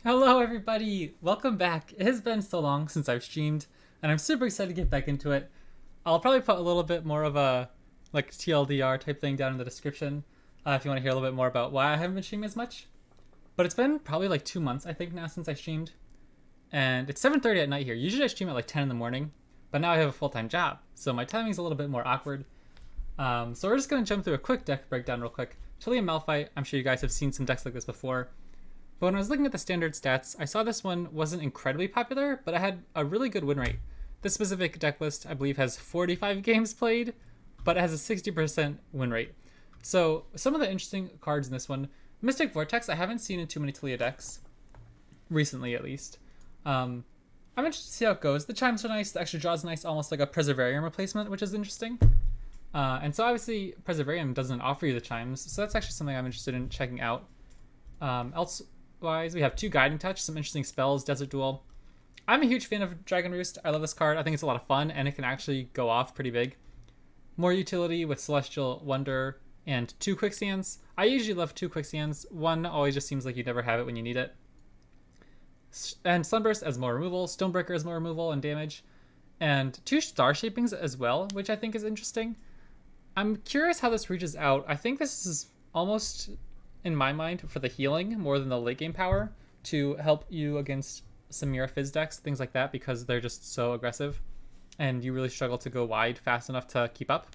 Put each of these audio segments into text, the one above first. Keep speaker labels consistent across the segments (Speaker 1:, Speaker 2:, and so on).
Speaker 1: Hello everybody! Welcome back. It has been so long since I've streamed, and I'm super excited to get back into it. I'll probably put a little bit more of a like TLDR type thing down in the description if you want to hear a little bit more about why I haven't been streaming as much. But it's been probably like 2 months I think now since I streamed, and it's 7:30 at night here. Usually I stream at like 10 in the morning, but now I have a full-time job, so my timing's a little bit more awkward. So we're just gonna jump through a quick deck breakdown real quick. Taliyah Malphite, I'm sure you guys have seen some decks like this before. But when I was looking at the standard stats, I saw this one wasn't incredibly popular, but it had a really good win rate. This specific deck list, I believe, has 45 games played, but it has a 60% win rate. So some of the interesting cards in this one, Mystic Vortex, I haven't seen in too many Taliyah decks, recently at least. I'm interested to see how it goes. The chimes are nice, the extra draw is nice, almost like a Preservarium replacement, which is interesting. And so obviously Preservarium doesn't offer you the chimes, so that's actually something I'm interested in checking out. Elsewise, we have 2 Guiding Touch, some interesting spells, Desert Duel. I'm a huge fan of Dragon Roost. I love this card. I think it's a lot of fun, and it can actually go off pretty big. More utility with Celestial Wonder and 2 Quicksands. I usually love 2 Quicksands. One always just seems like you never have it when you need it. And Sunburst as more removal, Stonebreaker as more removal and damage, and 2 Star Shapings as well, which I think is interesting. I'm curious how this reaches out. I think this is almost, in my mind, for the healing more than the late game power to help you against Samira Fizz decks, things like that, because they're just so aggressive and you really struggle to go wide fast enough to keep up.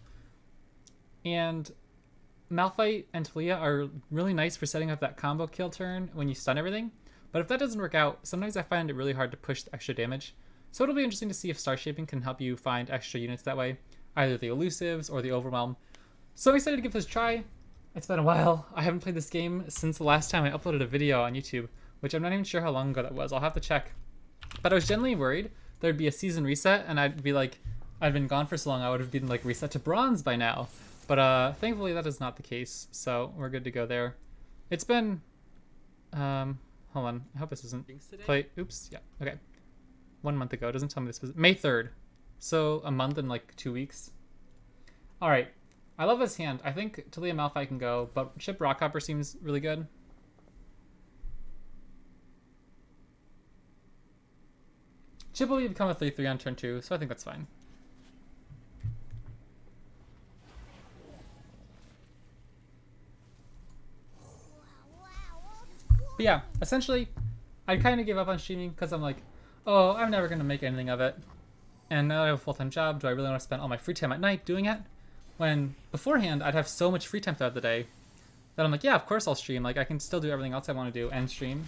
Speaker 1: And Malphite and Taliyah are really nice for setting up that combo kill turn when you stun everything, but if that doesn't work out, sometimes I find it really hard to push the extra damage. So it'll be interesting to see if Star Shaping can help you find extra units that way, either the Elusives or the Overwhelm. So I'm excited to give this a try. It's been a while. I haven't played this game since the last time I uploaded a video on YouTube, which I'm not even sure how long ago that was. I'll have to check. But I was genuinely worried there'd be a season reset and I'd be like, I'd been gone for so long, I would have been like reset to bronze by now. But thankfully that is not the case, so we're good to go there. It's been, hold on, I hope this isn't play. Oops, yeah, okay. 1 month ago. It doesn't tell me this was May 3rd. So a month and like 2 weeks. All right. I love this hand. I think Taliyah Malphite can go, but Chip Rockhopper seems really good. Chip will become a 3/3 on turn 2, so I think that's fine. But yeah, essentially, I kind of gave up on streaming because I'm like, oh, I'm never going to make anything of it. And now I have a full-time job. Do I really want to spend all my free time at night doing it? When beforehand, I'd have so much free time throughout the day that I'm like, yeah, of course I'll stream. Like, I can still do everything else I want to do and stream.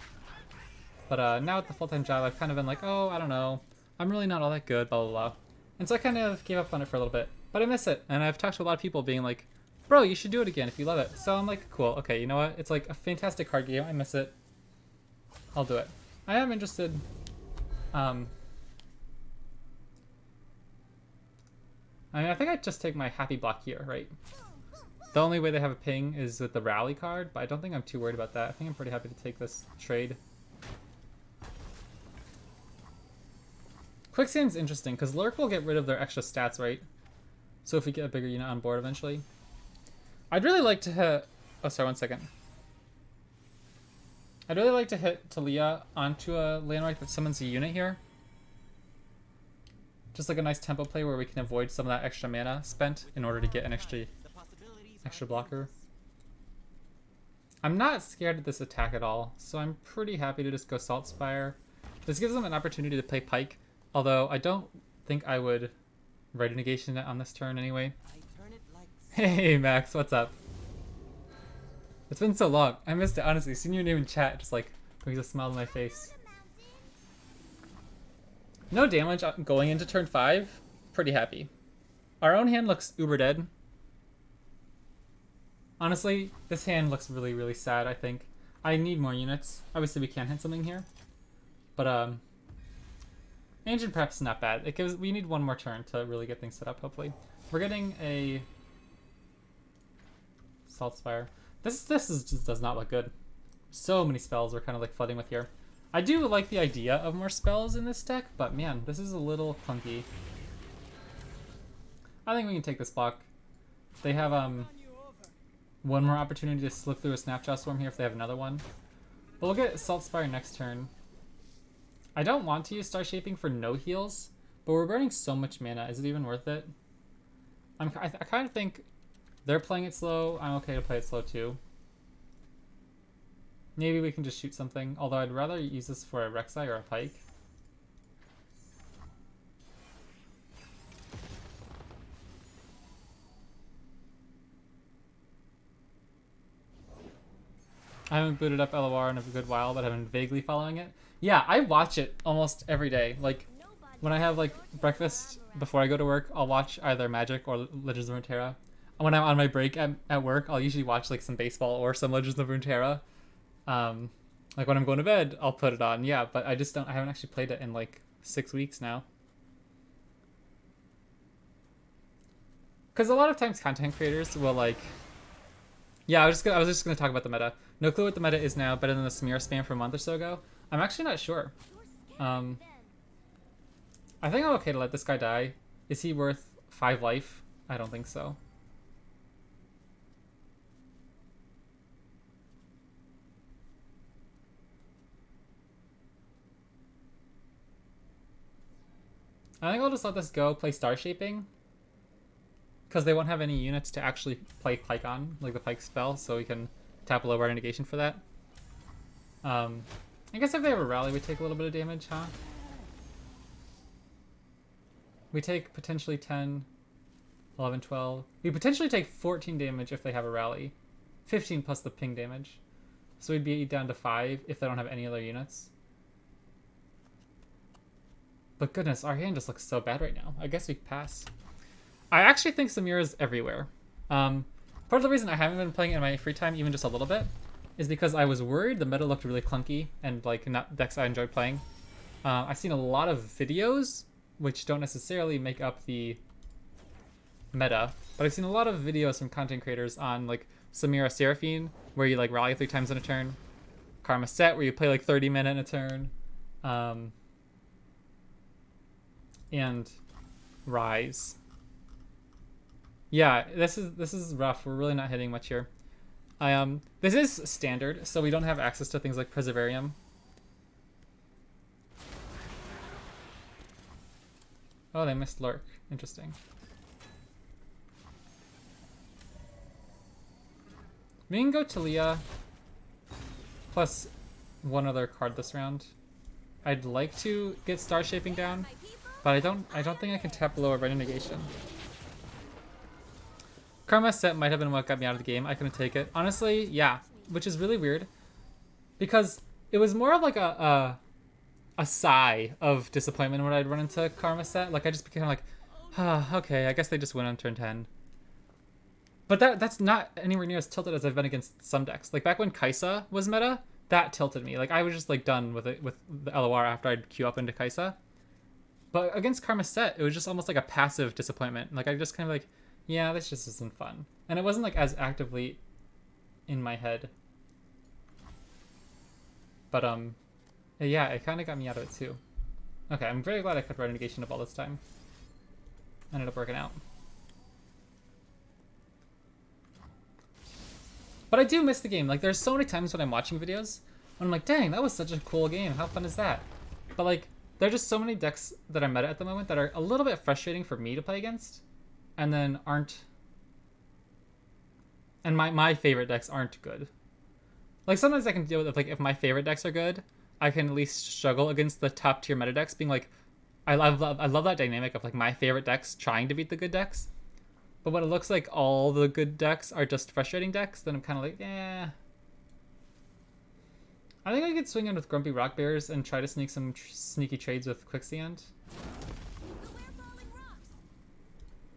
Speaker 1: But now with the full-time job, I've kind of been like, oh, I don't know. I'm really not all that good, blah, blah, blah. And so I kind of gave up on it for a little bit. But I miss it. And I've talked to a lot of people being like, bro, you should do it again if you love it. So I'm like, cool. Okay, you know what? It's like a fantastic card game. I miss it. I'll do it. I am interested. I think I'd just take my happy block here, right? The only way they have a ping is with the rally card, but I don't think I'm too worried about that. I think I'm pretty happy to take this trade. Quicksand's interesting, because Lurk will get rid of their extra stats, right? So if we get a bigger unit on board eventually. I'd really like to hit... Oh, sorry, 1 second. I'd really like to hit Taliyah onto a landmark that summons a unit here. Just like a nice tempo play where we can avoid some of that extra mana spent in order to get an extra blocker. I'm not scared of this attack at all, so I'm pretty happy to just go Salt Spire. This gives them an opportunity to play Pike, although I don't think I would write a negation on this turn anyway. Hey Max, what's up? It's been so long. I missed it, honestly. Seeing your name in chat just like brings a smile to my face. No damage going into turn 5. Pretty happy. Our own hand looks uber dead. Honestly, this hand looks really, really sad, I think. I need more units. Obviously, we can hit something here. But, Ancient Prep's not bad. It gives. We need one more turn to really get things set up, hopefully. We're getting a Salt Spire. This just does not look good. So many spells we're kind of like flooding with here. I do like the idea of more spells in this deck, but man, this is a little clunky. I think we can take this block. They have one more opportunity to slip through a Snapshot Storm here if they have another one. But we'll get Salt Spire next turn. I don't want to use Star Shaping for no heals, but we're burning so much mana. Is it even worth it? I kind of think they're playing it slow. I'm okay to play it slow too. Maybe we can just shoot something, although I'd rather use this for a Rek'Sai or a Pike. I haven't booted up LOR in a good while, but I've been vaguely following it. Yeah, I watch it almost every day. Like, when I have, like, breakfast before I go to work, I'll watch either Magic or Legends of Runeterra. When I'm on my break at work, I'll usually watch, like, some baseball or some Legends of Runeterra. Like, when I'm going to bed, I'll put it on. Yeah, but I haven't actually played it in, like, 6 weeks now. Because a lot of times content creators will, like... Yeah, I was just gonna talk about the meta. No clue what the meta is now, better than the Samira spam from a month or so ago. I'm actually not sure. I think I'm okay to let this guy die. Is he worth 5 life? I don't think so. I think I'll just let this go, play Star Shaping. Because they won't have any units to actually play Pike on, like the Pike spell, so we can tap a low bar negation for that. I guess if they have a rally, we take a little bit of damage, huh? We take potentially 10, 11, 12. We potentially take 14 damage if they have a rally. 15 plus the ping damage. So we'd be down to 5 if they don't have any other units. But goodness, our hand just looks so bad right now. I guess we pass. I actually think Samira is everywhere. Part of the reason I haven't been playing it in my free time, even just a little bit, is because I was worried the meta looked really clunky and like not decks I enjoyed playing. I've seen a lot of videos which don't necessarily make up the meta, but I've seen a lot of videos from content creators on like Samira Seraphine, where you like rally 3 times in a turn, Karma Set, where you play like 30 mana in a turn, and Rise. Yeah, this is rough. We're really not hitting much here. This is standard, so we don't have access to things like Preservarium. Oh, they missed Lurk. Interesting. We can go Taliyah plus 1 other card this round. I'd like to get Star Shaping down, but I don't think I can tap lower by negation. Karma Set might have been what got me out of the game. I couldn't take it. Honestly, yeah, which is really weird because it was more of like a sigh of disappointment when I'd run into Karma Set. Like I just became like, okay, I guess they just win on turn 10. But that's not anywhere near as tilted as I've been against some decks. Like back when Kaisa was meta, that tilted me. Like I was just like done with it with the LOR after I'd queue up into Kaisa. But against Karma Set, it was just almost like a passive disappointment. Like I just kind of like, yeah, this just isn't fun. And it wasn't like as actively in my head. But yeah, it kind of got me out of it too. Okay, I'm very glad I kept Red Negation up all this time. Ended up working out. But I do miss the game. Like there's so many times when I'm watching videos when I'm like, dang, that was such a cool game. How fun is that? But like, there are just so many decks that I'm meta at the moment that are a little bit frustrating for me to play against. And then aren't, and my favorite decks aren't good. Like sometimes I can deal with it, like if my favorite decks are good, I can at least struggle against the top tier meta decks being like, I love that dynamic of like my favorite decks trying to beat the good decks. But when it looks like all the good decks are just frustrating decks, then I'm kind of like, eh. I think I could swing in with Grumpy Rock Bears and try to sneak some sneaky trades with Quicksand.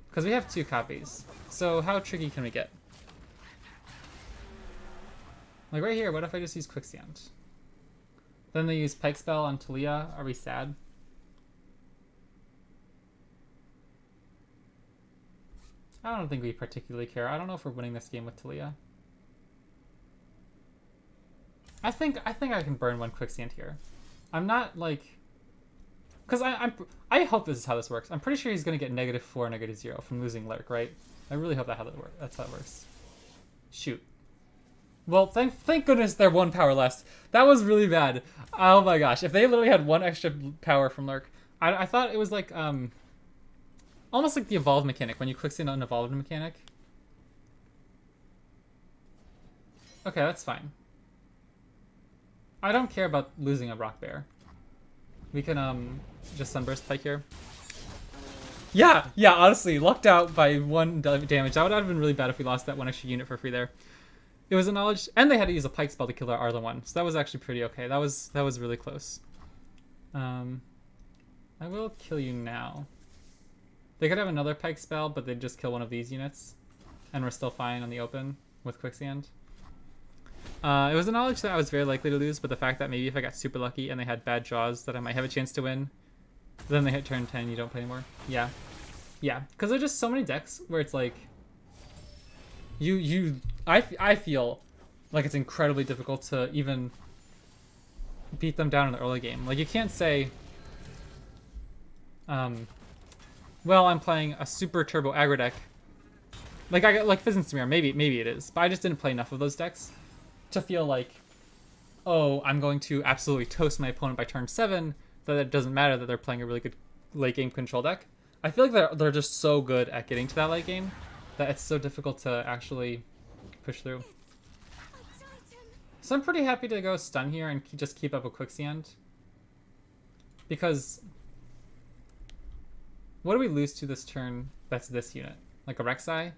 Speaker 1: Because we have 2 copies. So how tricky can we get? Like right here, what if I just use Quicksand? Then they use Pike Spell on Taliyah. Are we sad? I don't think we particularly care. I don't know if we're winning this game with Taliyah. I think I can burn 1 Quicksand here. I'm not like... Because I hope this is how this works. I'm pretty sure he's going to get -4, -0 from losing Lurk, right? I really hope that's how it works. Shoot. Well, thank goodness they're one power less. That was really bad. Oh my gosh, if they literally had one extra power from Lurk, I thought it was like almost like the evolved mechanic when you quicksand an evolved mechanic. Okay, that's fine. I don't care about losing a rock bear. We can just sunburst pike here. Yeah, honestly, lucked out by 1 damage. That would have been really bad if we lost that 1 extra unit for free there. It was acknowledged, and they had to use a pike spell to kill our Arlen one, so that was actually pretty okay. That was really close. I will kill you now. They could have another pike spell, but they'd just kill one of these units, and we're still fine on the open with quicksand. It was acknowledged that I was very likely to lose, but the fact that maybe if I got super lucky and they had bad draws, that I might have a chance to win. Then they hit turn 10, you don't play anymore. Yeah, because there's just so many decks where it's like, I feel like it's incredibly difficult to even beat them down in the early game. Like, you can't say, well, I'm playing a super turbo aggro deck. Like, I got like Fizzing Smear, maybe it is, but I just didn't play enough of those decks to feel like, oh, I'm going to absolutely toast my opponent by turn 7, that it doesn't matter that they're playing a really good late game control deck. I feel like they're just so good at getting to that late game that it's so difficult to actually push through. So I'm pretty happy to go stun here and just keep up a quicksand. Because what do we lose to this turn that's this unit? Like a Rek'Sai?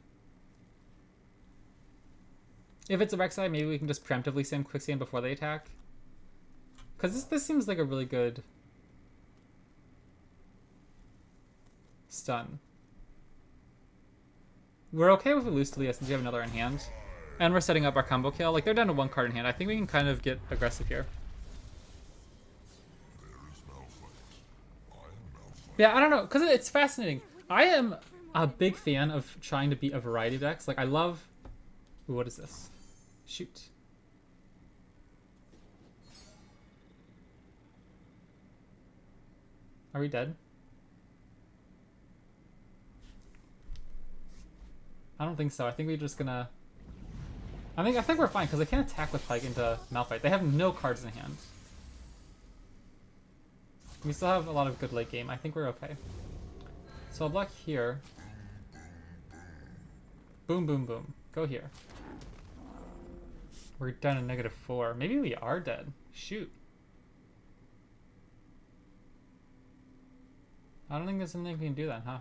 Speaker 1: If it's a Rek'Sai, maybe we can just preemptively send quicksand before they attack. Because this seems like a really good stun. We're okay if we lose Taliyah since we have another in hand. And we're setting up our combo kill. Like, they're down to 1 card in hand. I think we can kind of get aggressive here. Yeah, I don't know, because it's fascinating. I am a big fan of trying to beat a variety of decks. Like, I love... Ooh, what is this? Shoot. Are we dead? I don't think so. I think we're just gonna... I think we're fine, because they can't attack with Pike into Malphite. They have no cards in hand. We still have a lot of good late game. I think we're okay. So I'll block here. Boom, boom, boom. Go here. We're down to -4. Maybe we are dead. Shoot. I don't think there's something we can do then, huh?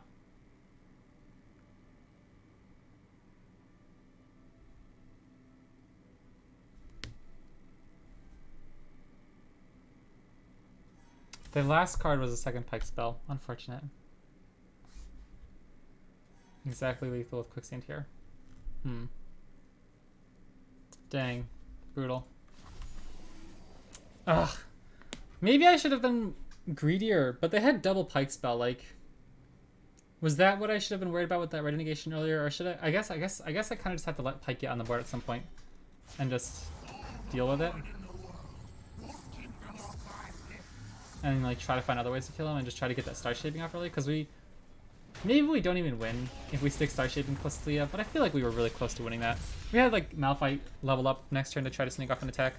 Speaker 1: The last card was a second Pike spell. Unfortunate. Exactly lethal with quicksand here. Dang. Brutal. Ugh. Maybe I should have been greedier, but they had double Pike spell. Like, was that what I should have been worried about with that red negation earlier, or should I? I guess I kind of just have to let Pike get on the board at some point, and just deal with it, and like try to find other ways to kill him, and just try to get that star shaping off early. Because maybe we don't even win if we stick star shaping plus Taliyah, but I feel like we were really close to winning that. We had like Malphite level up next turn to try to sneak off an attack.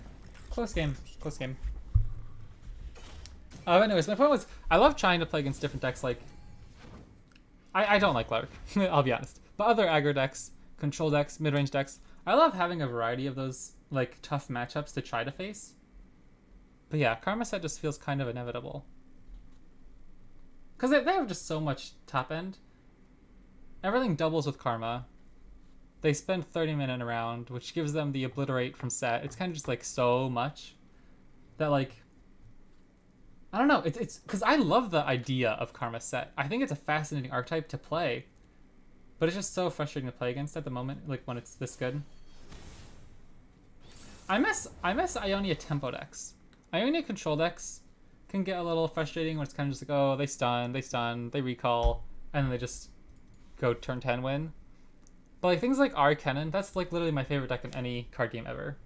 Speaker 1: Close game. Close game. Anyways, my point was, I love trying to play against different decks. Like, I don't like Lurk, I'll be honest. But other aggro decks, control decks, mid-range decks, I love having a variety of those like tough matchups to try to face. But yeah, Karma set just feels kind of inevitable. Because they have just so much top end. Everything doubles with Karma. They spend 30 minutes around, which gives them the obliterate from set. It's kind of just like so much that like, I don't know. It's because I love the idea of Karma set. I think it's a fascinating archetype to play, but it's just so frustrating to play against at the moment. Like when it's this good. I miss Ionia tempo decks. Ionia control decks can get a little frustrating when it's kind of just like, oh, they stun, they recall, and then they just go turn 10 win. But like things like R. Kennen, that's like literally my favorite deck in any card game ever.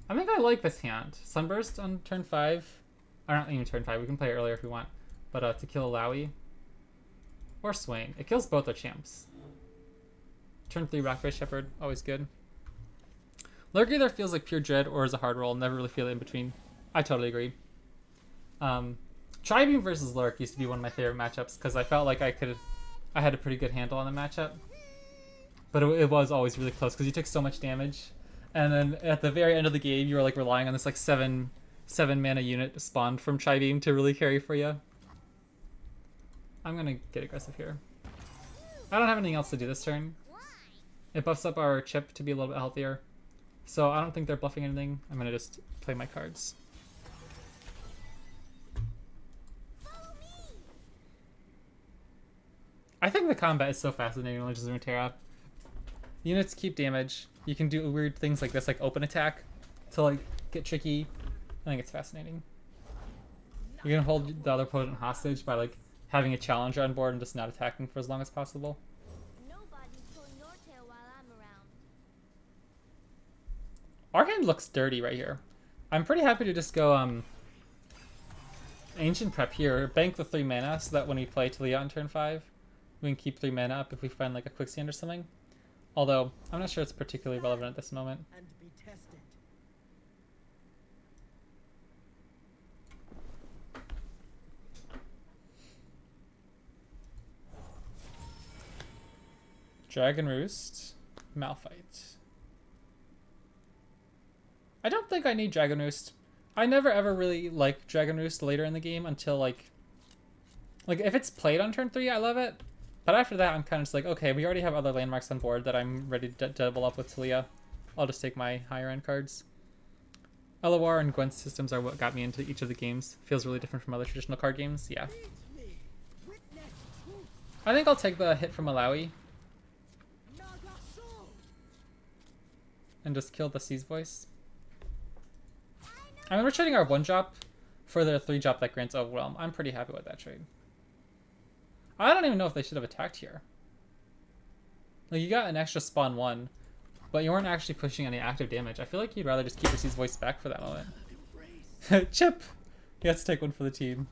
Speaker 1: I think I like this hand. Sunburst on turn 5. Or not even turn 5, we can play it earlier if we want. But to kill Illaoi. Or Swain. It kills both our champs. Turn 3 Rockface Shepherd, always good. Lurk either feels like pure dread or is a hard roll. Never really feel it in between. I totally agree. Tribeam versus Lurk used to be one of my favorite matchups because I felt like I had a pretty good handle on the matchup. But it was always really close because you took so much damage. And then at the very end of the game, you were like relying on this like seven mana unit spawned from Tribeam to really carry for you. I'm gonna get aggressive here. I don't have anything else to do this turn. It buffs up our chip to be a little bit healthier. So I don't think they're bluffing anything. I'm gonna just play my cards. I think the combat is so fascinating when Legends of Runeterra. Units keep damage. You can do weird things like this, like open attack, to like get tricky. I think it's fascinating. You can hold the other opponent hostage by like having a challenger on board and just not attacking for as long as possible. Our hand looks dirty right here. I'm pretty happy to just go Ancient Prep here, bank the 3 mana so that when we play Taliyah on turn 5, we can keep 3 mana up if we find like a quicksand or something. Although, I'm not sure it's particularly relevant at this moment. Dragon Roost, Malphite. I don't think I need Dragon Roost. I never ever really like Dragon Roost later in the game until like if it's played on turn 3, I love it. But after that, I'm kind of just like, okay, we already have other landmarks on board that I'm ready to double up with Taliyah. I'll just take my higher end cards. Illaoi and Gwent's systems are what got me into each of the games. Feels really different from other traditional card games, yeah. I think I'll take the hit from Illaoi. And just kill the Sea's Voice. I mean, we're trading our 1-drop for their 3-drop that grants Overwhelm. I'm pretty happy with that trade. I don't even know if they should have attacked here. Like, you got an extra spawn 1, but you weren't actually pushing any active damage. I feel like you'd rather just keep your Sea's Voice back for that moment. Chip! He has to take one for the team.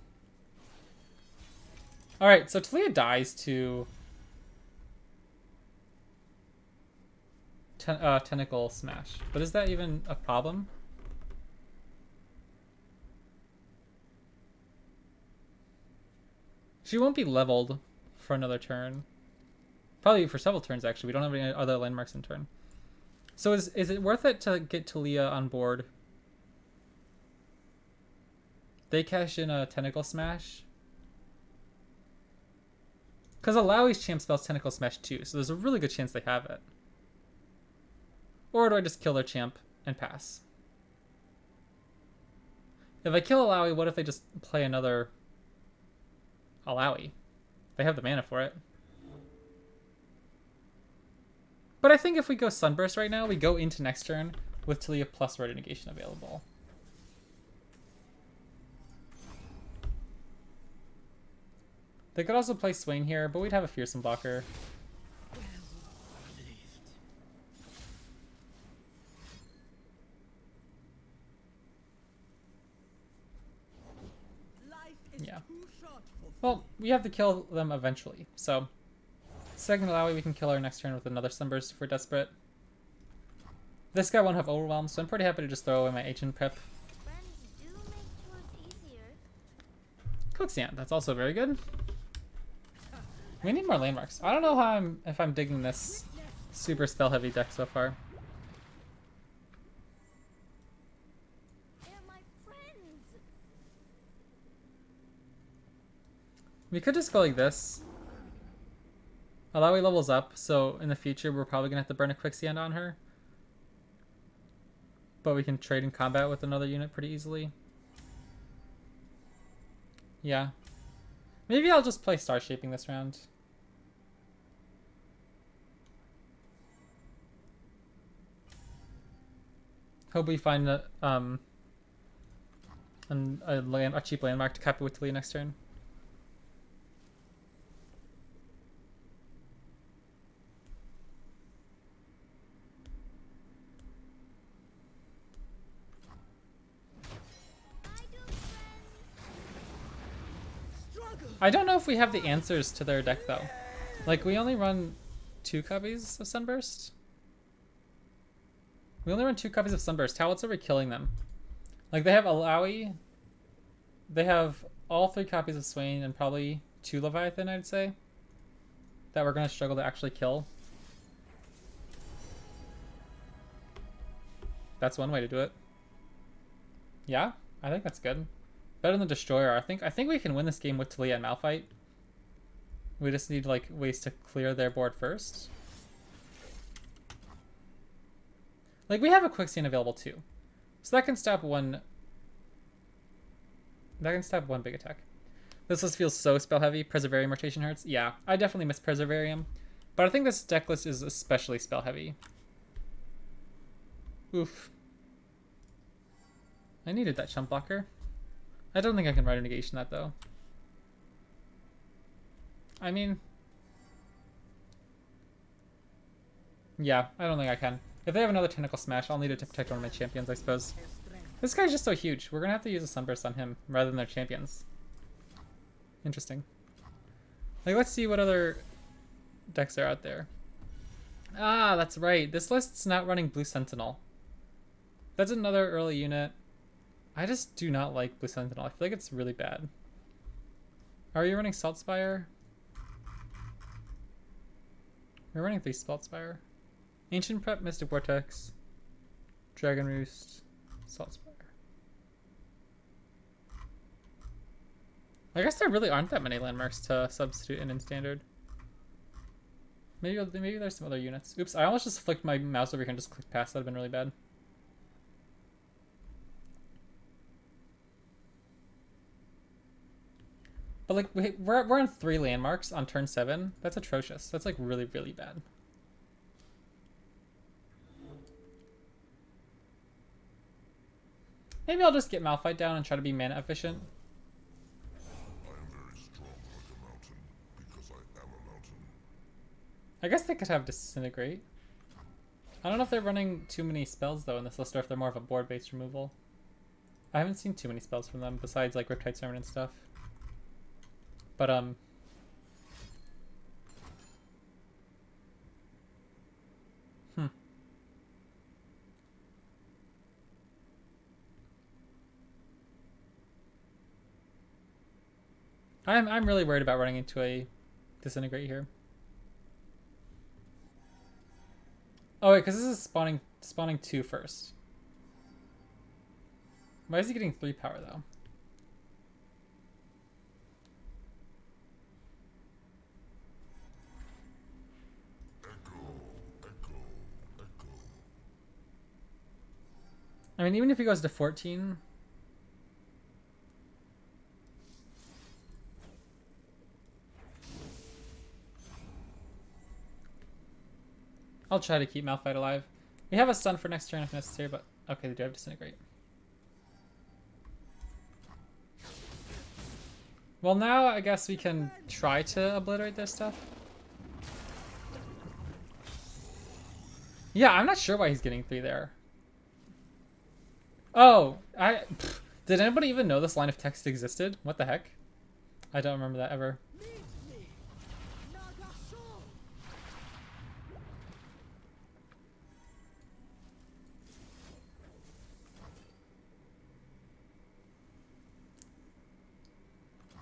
Speaker 1: Alright, so Taliyah dies to Tentacle Smash. But is that even a problem? She won't be leveled for another turn. Probably for several turns, actually. We don't have any other landmarks in turn. So is it worth it to get Taliyah on board? They cash in a Tentacle Smash? Because Illaoi's champ spells Tentacle Smash too, so there's a really good chance they have it. Or do I just kill their champ and pass? If I kill Illaoi, what if they just play another Illaoi? They have the mana for it. But I think if we go Sunburst right now, we go into next turn with Taliyah plus Red Negation available. They could also play Swain here, but we'd have a Fearsome blocker. Yeah. Well, we have to kill them eventually, so second Illaoi, we can kill our next turn with another Sunburst if we're desperate. This guy won't have Overwhelm, so I'm pretty happy to just throw away my Ancient Prep. Quicksand, that's also very good. We need more landmarks. I don't know how if I'm digging this super spell heavy deck so far. We could just go like this. Illaoi levels up, so in the future we're probably gonna have to burn a Quicksand on her. But we can trade in combat with another unit pretty easily. Yeah. Maybe I'll just play Star Shaping this round. Hope we find a cheap landmark to copy with Taliyah next turn. I don't know if we have the answers to their deck though. Like, we only run 2 copies of Sunburst. We only run 2 copies of Sunburst. How else are we killing them? Like, they have Illaoi. They have all 3 copies of Swain and probably 2 Leviathan, I'd say, that we're going to struggle to actually kill. That's one way to do it. Yeah, I think that's good. Better than Destroyer. I think we can win this game with Taliyah and Malphite. We just need like ways to clear their board first. Like, we have a quicksand available too, so that can stop one. That can stop one big attack. This list feels so spell heavy. Preservarium rotation hurts. Yeah, I definitely miss Preservarium, but I think this deck list is especially spell heavy. Oof. I needed that chump blocker. I don't think I can write a negation that though. I mean, yeah, I don't think I can. If they have another Tentacle Smash, I'll need it to protect one of my champions, I suppose. This guy's just so huge. We're gonna have to use a Sunburst on him rather than their champions. Interesting. Like, let's see what other decks are out there. Ah, that's right. This list's not running Blue Sentinel. That's another early unit. I just do not like Blue Sentinel. I feel like it's really bad. Are you running Salt Spire? We're running 3 Salt Spire. Ancient Prep, Mystic Vortex, Dragon Roost, Salt Spire. I guess there really aren't that many landmarks to substitute in Standard. Maybe there's some other units. Oops, I almost just flicked my mouse over here and just clicked past. That'd have been really bad. But like, we're on 3 landmarks on turn 7. That's atrocious. That's like really, really bad. Maybe I'll just get Malphite down and try to be mana efficient.
Speaker 2: I am very strong like a mountain because I am a mountain.
Speaker 1: I guess they could have Disintegrate. I don't know if they're running too many spells though in this list, or if they're more of a board-based removal. I haven't seen too many spells from them besides like Riptide Sermon and stuff. But I'm really worried about running into a Disintegrate here. Oh wait, because this is spawning 2 first. Why is he getting 3 power though?
Speaker 2: Echo.
Speaker 1: I mean, even if he goes to 14. I'll try to keep Malphite alive. We have a stun for next turn if necessary, but okay, they do have Disintegrate. Well, now I guess we can try to obliterate their stuff. Yeah, I'm not sure why he's getting 3 there. Oh, did anybody even know this line of text existed? What the heck? I don't remember that ever.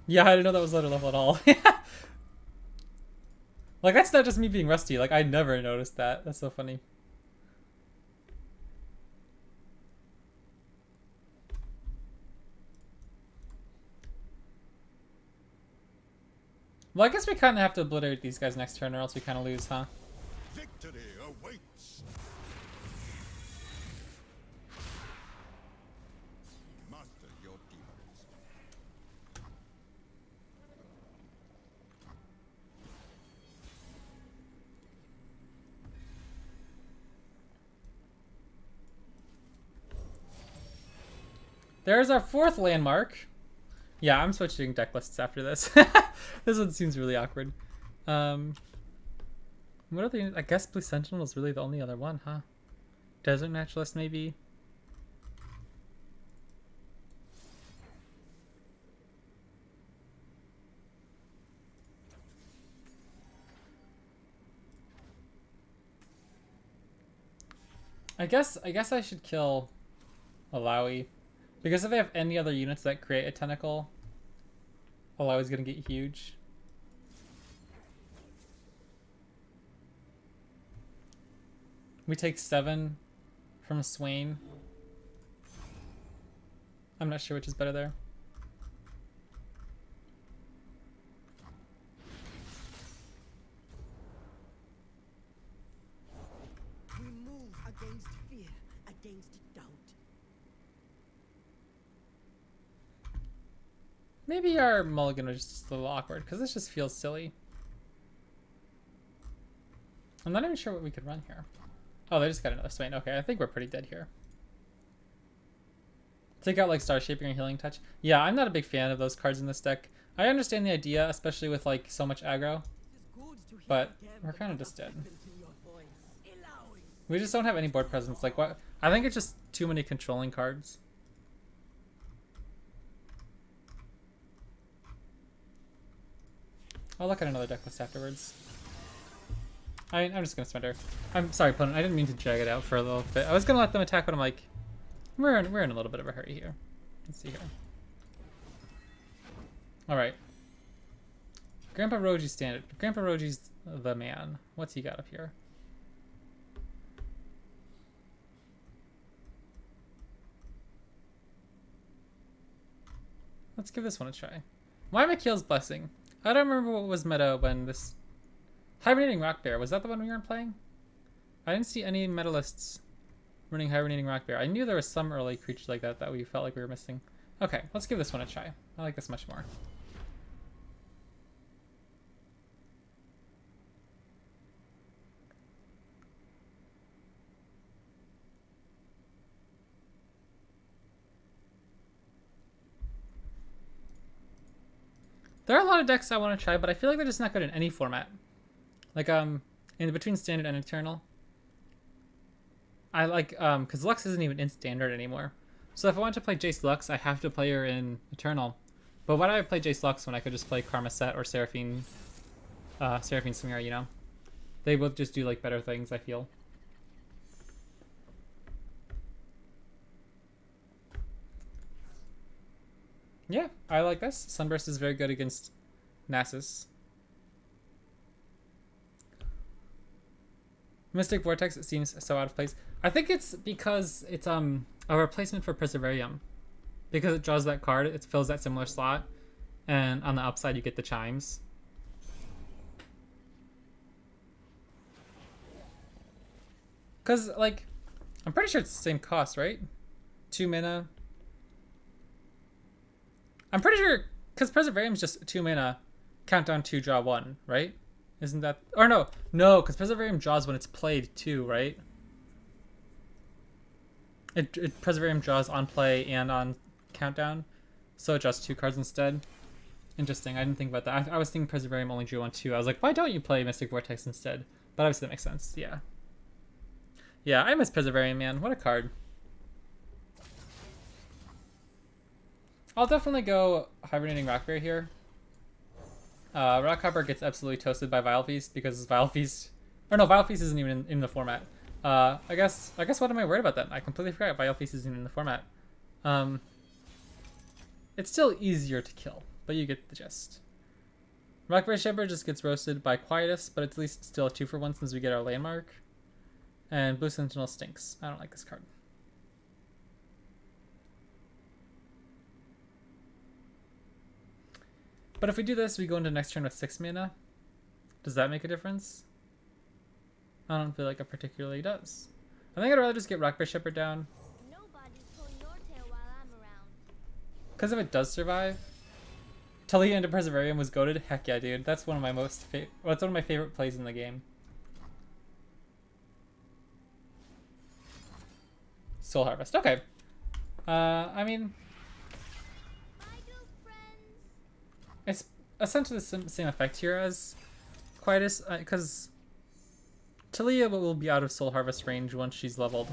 Speaker 1: Yeah, I didn't know that was letter level at all. Like, that's not just me being rusty. Like, I never noticed that. That's so funny. Well, I guess we kind of have to obliterate these guys next turn or else we kind of lose, huh?
Speaker 2: Victory awaits. Master your demons.
Speaker 1: There's our 4th landmark. Yeah, I'm switching deck lists after this. This one seems really awkward. What other? I guess Blue Sentinel is really the only other one, huh? Desert Naturalist, maybe? I guess I should kill Illaoi. Because if I have any other units that create a tentacle, Illaoi's gonna get huge. We take 7 from Swain. I'm not sure which is better there.
Speaker 3: We move against fear, against doubt.
Speaker 1: Maybe our mulligan was just a little awkward because this just feels silly. I'm not even sure what we could run here. Oh, they just got another Swain. Okay, I think we're pretty dead here. Take out like Star Shaping or Healing Touch. Yeah, I'm not a big fan of those cards in this deck. I understand the idea, especially with like so much aggro, but we're kind of just dead. We just don't have any board presence. Like what? I think it's just too many controlling cards. I'll look at another deck list afterwards. I'm just gonna surrender. I'm sorry, opponent. I didn't mean to drag it out for a little bit. I was gonna let them attack, but I'm like, we're in a little bit of a hurry here. Let's see here. All right. Grandpa Roji's standard. Grandpa Roji's the man. What's he got up here? Let's give this one a try. Why Mikhail's Blessing? I don't remember what was meta when this... Hibernating Rock Bear. Was that the one we weren't playing? I didn't see any meta lists running Hibernating Rock Bear. I knew there was some early creatures like that we felt like we were missing. Okay, let's give this one a try. I like this much more. There are a lot of decks I want to try, but I feel like they're just not good in any format. Like, in between Standard and Eternal. I like, because Lux isn't even in Standard anymore. So if I want to play Jace Lux, I have to play her in Eternal. But why do I play Jace Lux when I could just play Karma Set or Seraphine Swinger, you know? They both just do, like, better things, I feel. Yeah, I like this. Sunburst is very good against Nasus. Mystic Vortex seems so out of place. I think it's because it's a replacement for Perseverarium. Because it draws that card, it fills that similar slot. And on the upside you get the chimes. Cause like I'm pretty sure it's the same cost, right? 2 mana. I'm pretty sure because Perseverarium's just 2 mana, countdown 2, draw 1, right? Isn't that... Or no, because Perseverarium draws when it's played too, right? Perseverarium draws on play and on countdown, so it draws 2 cards instead. Interesting, I didn't think about that. I was thinking Perseverarium only drew on 2. I was like, why don't you play Mystic Vortex instead? But obviously that makes sense, yeah. Yeah, I miss Perseverarium, man. What a card. I'll definitely go Hibernating Rockbear here. Rockhopper gets absolutely toasted by Vile Feast because Vile Feast... Or no, Vile Feast isn't even in the format. I guess what am I worried about then? I completely forgot Vile Feast isn't in the format. It's still easier to kill, but you get the gist. Rockbear Shepherd just gets roasted by Quietus, but it's at least still a 2-for-1 since we get our landmark. And Blue Sentinel stinks. I don't like this card. But if we do this, we go into next turn with 6 mana. Does that make a difference? I don't feel like it particularly does. I think I'd rather just get Rockbear Shepherd down.
Speaker 4: Nobody's pulling your tail while I'm around.
Speaker 1: Because if it does survive, Taliyah into Perseverarium was goated. Heck yeah, dude. That's one of my that's one of my favorite plays in the game. Soul Harvest. Okay. I mean, it's essentially the same effect here as Quietus, because Taliyah will be out of Soul Harvest range once she's leveled.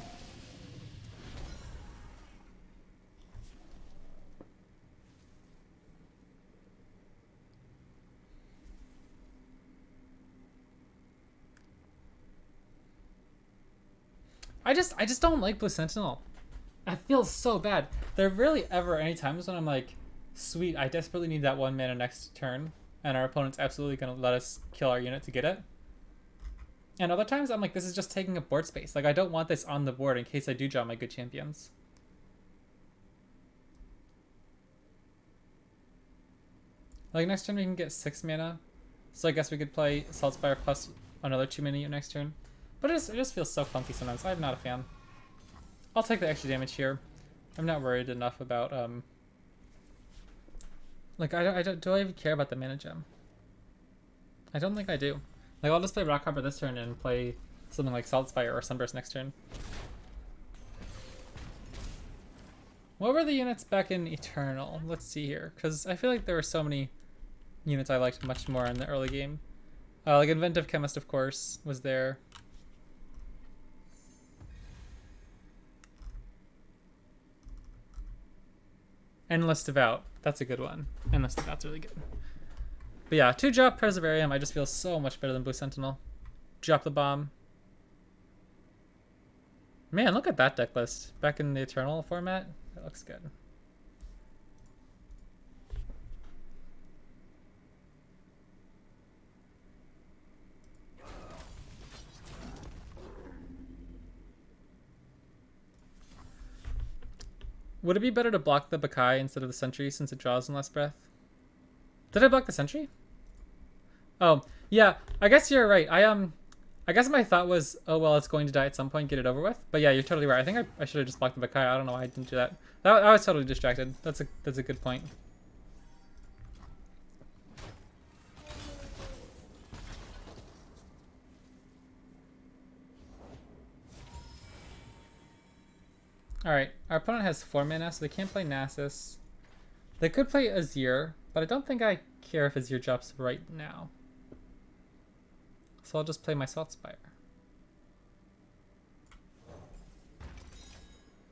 Speaker 1: I just don't like Blue Sentinel. I feel so bad. There rarely ever any times when I'm like, sweet, I desperately need that 1 mana next turn, and our opponent's absolutely gonna let us kill our unit to get it. And other times I'm like, this is just taking up board space. Like, I don't want this on the board in case I do draw my good champions. Like, next turn we can get 6 mana. So I guess we could play Saltspire plus another 2 mana unit next turn. But it just feels so funky sometimes. I'm not a fan. I'll take the extra damage here. I'm not worried enough about, like, do I even care about the mana gem? I don't think I do. Like, I'll just play Rockhopper this turn and play something like Saltspire or Sunburst next turn. What were the units back in Eternal? Let's see here, because I feel like there were so many units I liked much more in the early game. Like Inventive Chemist, of course, was there. Endless Devout. That's a good one. Endless Devout's really good. But yeah, 2-drop Preservarium, I just feel so much better than Blue Sentinel. Drop the bomb. Man, look at that deck list. Back in the Eternal format. That looks good. Would it be better to block the Bakai instead of the Sentry since it draws in less breath? Did I block the Sentry? Oh, yeah, I guess you're right. I guess my thought was, oh well, it's going to die at some point, get it over with. But yeah, you're totally right. I think I should have just blocked the Bakai. I don't know why I didn't do that. I was totally distracted. That's a good point. Alright, our opponent has 4 mana, so they can't play Nasus. They could play Azir, but I don't think I care if Azir drops right now. So I'll just play my Saltspire.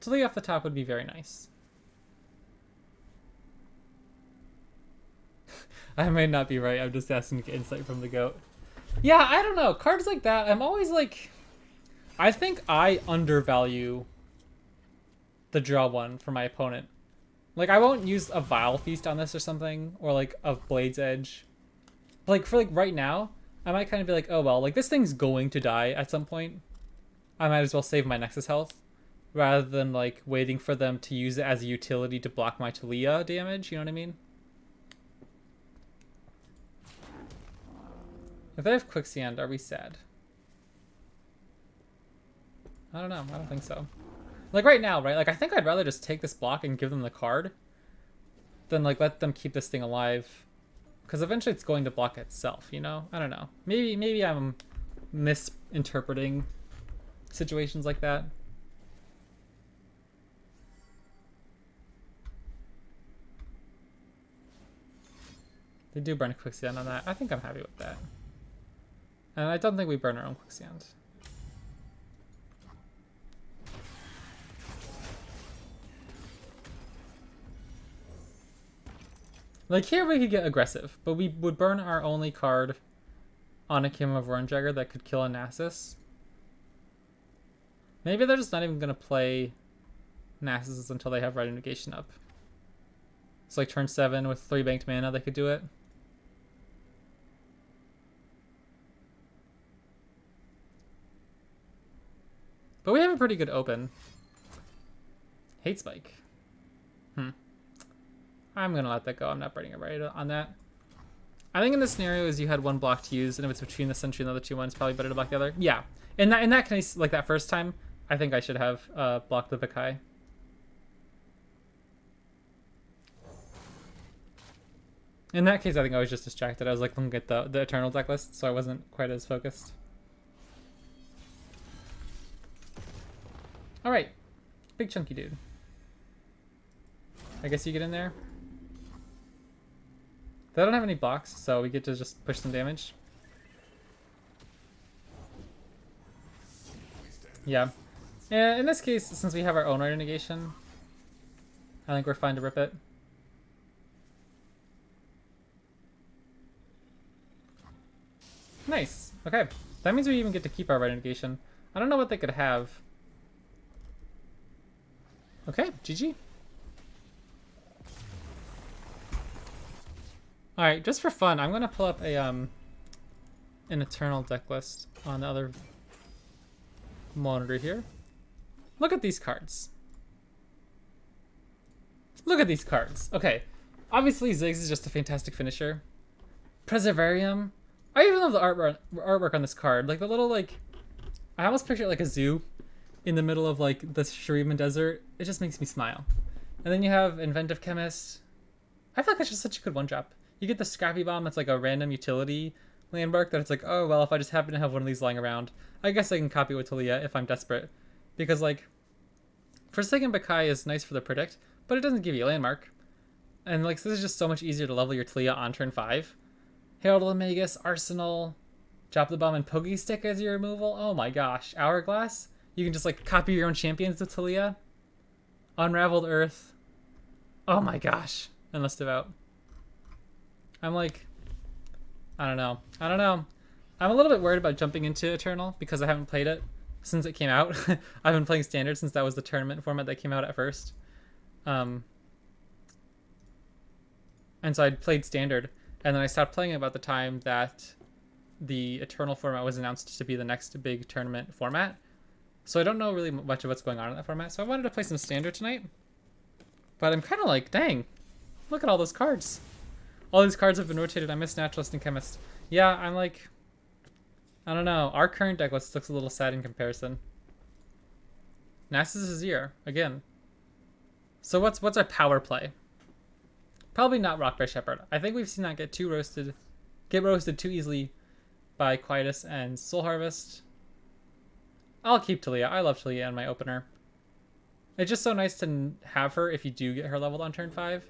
Speaker 1: Taliyah off the top would be very nice. I may not be right, I'm just asking to get insight from the goat. Yeah, I don't know. Cards like that, I'm always like... I think I undervalue the draw one for my opponent. Like, I won't use a Vile Feast on this or something, or like a Blade's Edge. But like, for like right now, I might kind of be like, oh well, like this thing's going to die at some point. I might as well save my Nexus health, rather than like waiting for them to use it as a utility to block my Taliyah damage, you know what I mean? If they have Quicksand, are we sad? I don't know, I don't think so. Like right now, right? Like I think I'd rather just take this block and give them the card than like let them keep this thing alive. Because eventually it's going to block itself, you know? I don't know. Maybe I'm misinterpreting situations like that. They do burn Quicksand on that. I think I'm happy with that. And I don't think we burn our own Quicksand. Like here we could get aggressive, but we would burn our only card on a Kim of Runjagger that could kill a Nasus. Maybe they're just not even going to play Nasus until they have Red Negation up. It's like turn 7 with 3 banked mana, they could do it. But we have a pretty good open. Hate Spike. I'm going to let that go. I'm not burning it right on that. I think in this scenario is you had one block to use, and if it's between the Sentry and the other two ones, it's probably better to block the other. Yeah. In that case, like that first time, I think I should have blocked the Bakai. In that case, I think I was just distracted. I was like looking at the Eternal deck list, so I wasn't quite as focused. Alright. Big chunky dude. I guess you get in there. They don't have any blocks, so we get to just push some damage. Yeah. Yeah, in this case, since we have our own Right of Negation, I think we're fine to rip it. Nice. Okay. That means we even get to keep our Right of Negation. I don't know what they could have. Okay, GG. Alright, just for fun, I'm gonna pull up a an Eternal deck list on the other monitor here. Look at these cards. Look at these cards. Okay, obviously Ziggs is just a fantastic finisher. Preservarium. I even love the artwork on this card. Like the little like, I almost picture it like a zoo in the middle of like the Shuriman Desert. It just makes me smile. And then you have Inventive Chemist. I feel like that's just such a good one drop. You get the Scrappy Bomb. That's like a random utility landmark that it's like, oh well, if I just happen to have one of these lying around, I guess I can copy it with Taliyah if I'm desperate. Because like, Forsaken Bakai is nice for the predict, but it doesn't give you a landmark. And like, this is just so much easier to level your Taliyah on turn 5. Herald of Magus, Arsenal, Drop the Bomb, and Pogi Stick as your removal. Oh my gosh. Hourglass. You can just like copy your own champions with Taliyah. Unraveled Earth. Oh my gosh. Endless Devout. I'm like, I don't know. I'm a little bit worried about jumping into Eternal because I haven't played it since it came out. I've been playing Standard since that was the tournament format that came out at first. And so I'd played Standard, and then I stopped playing it about the time that the Eternal format was announced to be the next big tournament format. So I don't know really much of what's going on in that format. So I wanted to play some Standard tonight. But I'm kind of like, dang, look at all those cards. All these cards have been rotated. I miss Naturalist and Chemist. Yeah, I'm like, I don't know. Our current deck list looks a little sad in comparison. Nasus Azir, again. So what's our power play? Probably not Rockbear Shepherd. I think we've seen that get roasted too easily by Quietus and Soul Harvest. I'll keep Taliyah. I love Taliyah in my opener. It's just so nice to have her if you do get her leveled on turn 5.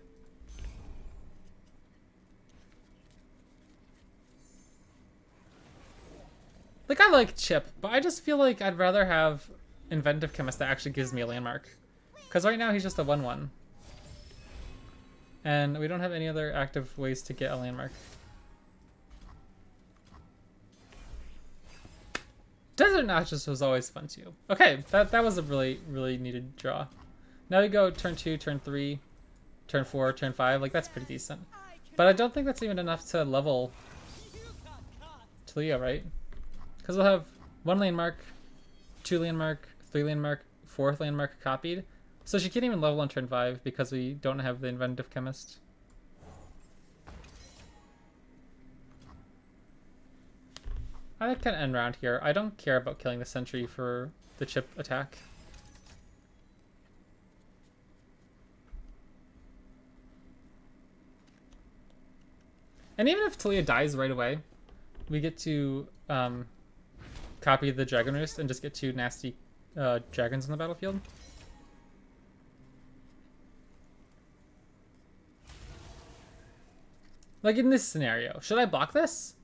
Speaker 1: Like, I like Chip, but I just feel like I'd rather have Inventive Chemist that actually gives me a landmark. Because right now he's just a 1/1. And we don't have any other active ways to get a landmark. Desert Nasus was always fun too. Okay, that was a really, really needed draw. Now we go turn 2, turn 3, turn 4, turn 5. Like, that's pretty decent. But I don't think that's even enough to level Taliyah, right? Because we'll have 1 landmark, 2 landmark, 3 landmark, 4th landmark copied. So she can't even level on turn 5 because we don't have the Inventive Chemist. I kind of end round here. I don't care about killing the sentry for the chip attack. And even if Taliyah dies right away, we get to copy the Dragon Roost and just get 2 nasty dragons on the battlefield. Like in this scenario, should I block this?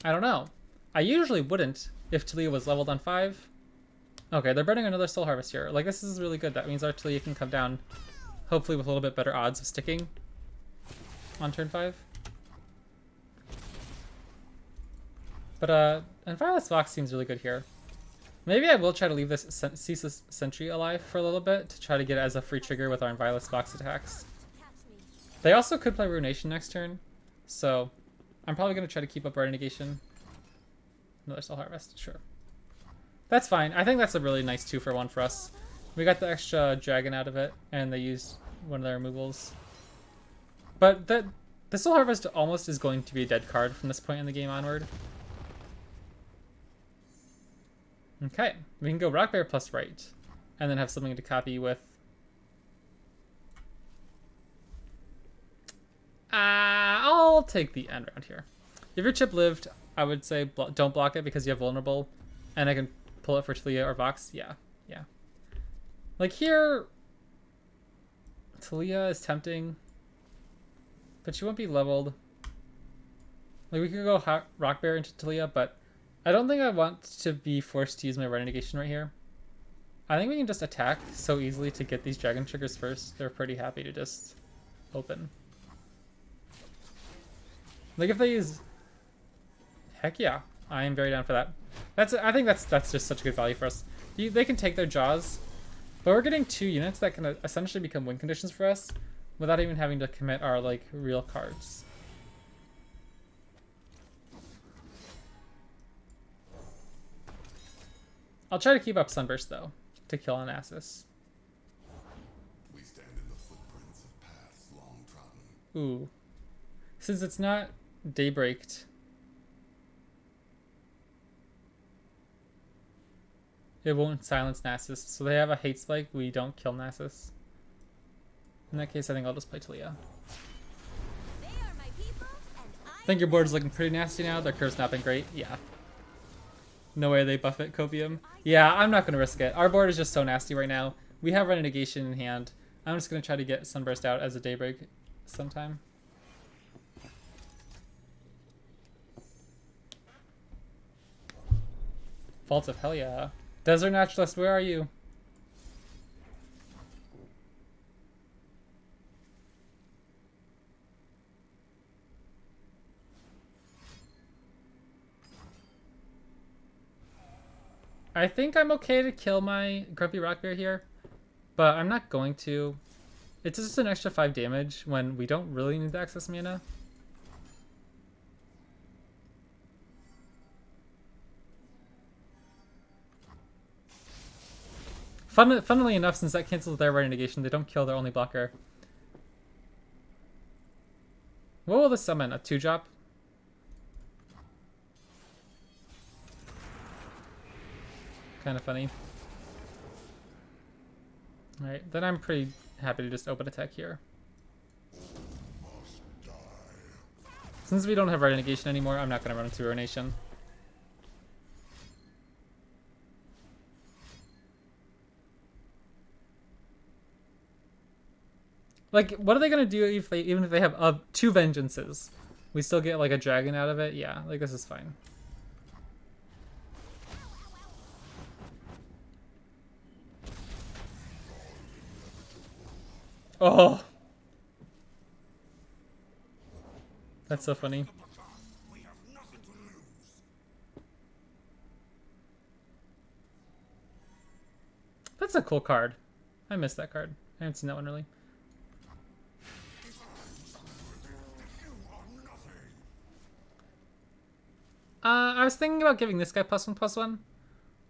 Speaker 1: I don't know. I usually wouldn't if Taliyah was leveled on 5. Okay, they're burning another Soul Harvest here. Like, this is really good. That means our Taliyah can come down, hopefully with a little bit better odds of sticking on turn 5. But, and Violet's Vox seems really good here. Maybe I will try to leave this Ceaseless Sentry alive for a little bit to try to get it as a free trigger with our Violet's Vox attacks. They also could play Ruination next turn, so I'm probably going to try to keep up Red Negation. Another Soul Harvest, sure. That's fine. I think that's a really nice 2-for-1 for us. We got the extra dragon out of it, and they used one of their removals. But the Soul Harvest almost is going to be a dead card from this point in the game onward. Okay, we can go Rock Bear plus right, and then have something to copy with. I'll take the end round here. If your chip lived, I would say don't block it because you have vulnerable, and I can pull it for Taliyah or Vox. Yeah. Like here, Taliyah is tempting, but she won't be leveled. Like we could go Rock Bear into Taliyah, but I don't think I want to be forced to use my Red Negation right here. I think we can just attack so easily to get these dragon triggers first. They're pretty happy to just open. Like if they use, heck yeah, I am very down for that. I think that's just such good value for us. They can take their jaws, But we're getting 2 units that can essentially become win conditions for us without even having to commit our like real cards. I'll try to keep up Sunburst though to kill on Nasus.
Speaker 2: We stand in the footprints of paths long trodden.
Speaker 1: Ooh. Since it's not daybreaked, it won't silence Nasus. So they have a hate spike, we don't kill Nasus. In that case, I think I'll just play Taliyah.
Speaker 4: They are my people, and
Speaker 1: I think your board is looking pretty nasty now. Their curve's not been great. Yeah. No way they buff it, Copium. Yeah, I'm not going to risk it. Our board is just so nasty right now. We have Renegation in hand. I'm just going to try to get Sunburst out as a Daybreak sometime. Faults of hell yeah. Desert Naturalist, where are you? I think I'm okay to kill my Grumpy Rock Bear here, but I'm not going to. It's just an extra 5 damage when we don't really need the excess mana. Funnily enough, since that cancels their Renegation, they don't kill their only blocker. What will this summon? A 2-drop? Kind of funny. Alright, then I'm pretty happy to just open attack here. Since we don't have Renegation anymore, I'm not going to run into Ruination. Like, what are they going to do if even if they have 2 Vengeances? We still get like a dragon out of it? Yeah, like this is fine. Oh, that's so funny. That's a cool card. I missed that card. I haven't seen that one really. I was thinking about giving this guy +1/+1,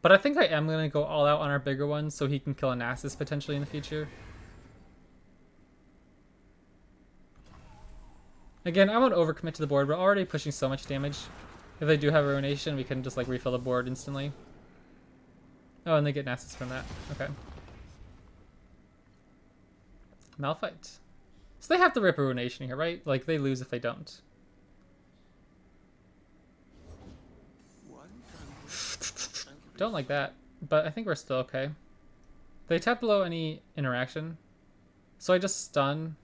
Speaker 1: but I think I am gonna go all out on our bigger one so he can kill a Nasus potentially in the future. Again, I won't overcommit to the board. We're already pushing so much damage. If they do have a Ruination, we can just like refill the board instantly. Oh, and they get Nasus from that. Okay. Malphite. So they have to rip a Ruination here, right? Like they lose if they don't. Don't like that, but I think we're still okay. They tap below any interaction. So I just stun.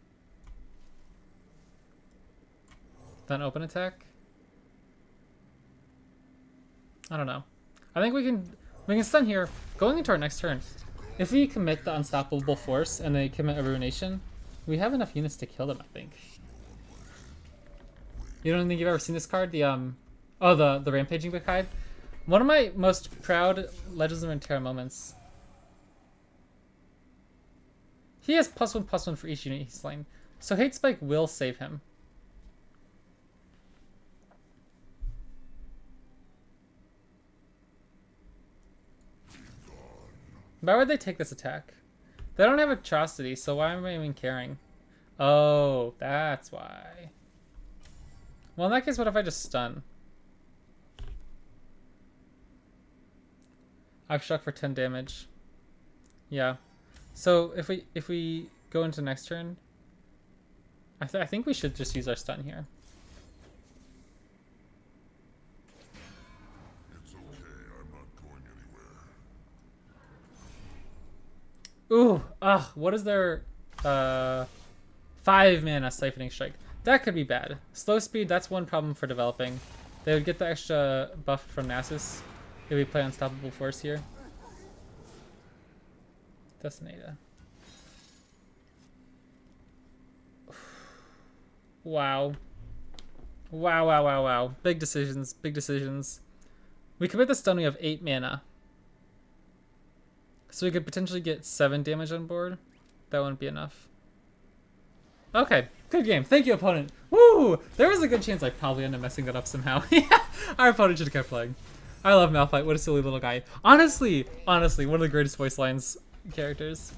Speaker 1: Then open attack. I don't know. I think we can stun here. Going into our next turn, if we commit the Unstoppable Force and they commit a Ruination, we have enough units to kill them, I think. You don't think you've ever seen this card? The the Rampaging Bakide? One of my most proud Legends of Runeterra moments. He has +1/+1 for each unit he's slain, so Hate Spike will save him. Why would they take this attack? They don't have Atrocity, so why am I even caring? Oh, that's why. Well, in that case, what if I just stun? I've struck for 10 damage. Yeah. So if we go into next turn, I think we should just use our stun here.
Speaker 2: It's okay, I'm not going anywhere.
Speaker 1: Ooh, what is their 5 mana Siphoning Strike? That could be bad. Slow speed, that's one problem for developing. They would get the extra buff from Nasus if we play Unstoppable Force here. Destinata. Wow. Wow. Big decisions, big decisions. We commit the stun, we have 8 mana. So we could potentially get 7 damage on board. That wouldn't be enough. Okay, good game. Thank you, opponent. Woo! There was a good chance I probably end up messing that up somehow. Yeah, our opponent should have kept playing. I love Malphite. What a silly little guy. Honestly, one of the greatest voice lines characters.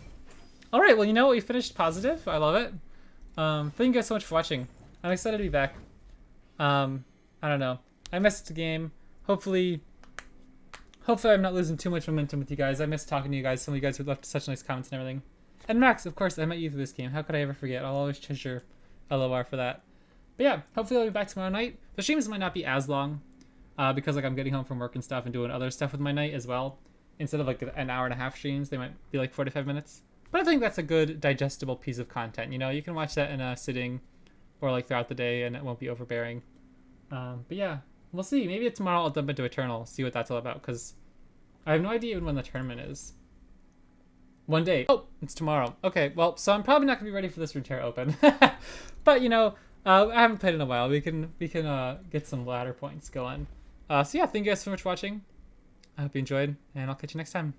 Speaker 1: All right, well, you know what? We finished positive. I love it. Thank you guys so much for watching. I'm excited to be back. I don't know. I missed the game. Hopefully I'm not losing too much momentum with you guys. I miss talking to you guys. Some of you guys have left such nice comments and everything. And Max, of course, I met you through this game. How could I ever forget? I'll always treasure LOR for that. But yeah, hopefully I'll be back tomorrow night. The streams might not be as long because like I'm getting home from work and stuff and doing other stuff with my night as well. Instead of like an hour and a half streams, they might be like 45 minutes. But I think that's a good digestible piece of content. You know, you can watch that in a sitting or like throughout the day and it won't be overbearing. But yeah, we'll see. Maybe tomorrow I'll jump into Eternal, see what that's all about, because I have no idea even when the tournament is. One day. Oh, it's tomorrow. Okay, well, so I'm probably not gonna be ready for this Runeterra Open. But you know, I haven't played in a while. We can get some ladder points going. So yeah, thank you guys so much for watching. I hope you enjoyed, and I'll catch you next time.